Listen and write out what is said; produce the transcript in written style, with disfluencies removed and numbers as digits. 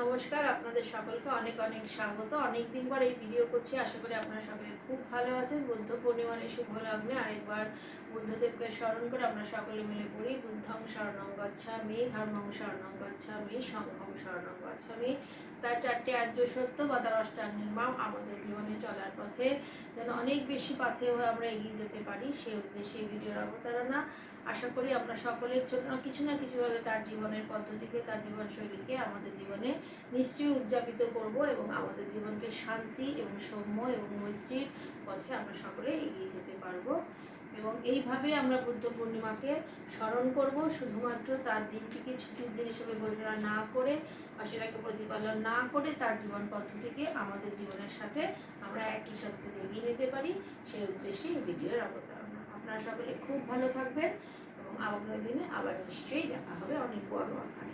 নমস্কার, আপনাদের সকলকে অনেক অনেক স্বাগত। অনেক দিন পর এই ভিডিও করছি, আশা করি আপনারা সকলে খুব ভালো আছেন। বুদ্ধ পূর্ণিমার এই শুভ লগ্নে আরেকবার বুদ্ধদেবকে স্মরণ করে আমরা সকলে মিলে পড়ি বুদ্ধং শরণং গচ্ছামি, ধর্মং শরণং গচ্ছামি, সংঘং শরণং গচ্ছামি। তার চারটে আর্য সত্য বা তার অষ্টাঙ্গ নির্মাণ আমাদের জীবনে চলার পথে যেন অনেক বেশি পাথেয় হয়ে আমরা এগিয়ে যেতে পারি, সেই উদ্দেশ্যে এই ভিডিওর অবতারণা। আশা করি আমরা সকলের জন্য কিছু না কিছুভাবে তার জীবনের পদ্ধতিকে, তার জীবনশৈলীকে আমাদের জীবনে নিশ্চয়ই উদযাপিত করব এবং আমাদের জীবনকে শান্তি এবং সৌম্য এবং মৈত্রীর পথে আমরা সকলে এগিয়ে যেতে পারবো। এবং এইভাবে আমরা বুদ্ধ পূর্ণিমাকে স্মরণ করব, শুধুমাত্র তার দিনটিকে ছুটির দিন হিসেবে ঘোষণা না করে বা সেটাকে প্রতিপালন না করে তার জীবন পদ্ধতিকে আমাদের জীবনের সাথে আমরা একই সাথে এগিয়ে নিতে পারি, সেই উদ্দেশ্যে এই ভিডিওর অবতারণা। আপনারা সকলে খুব ভালো থাকবেন এবং আগামী দিনে আবার নিশ্চয়ই দেখা হবে অনেক বড় আকারে।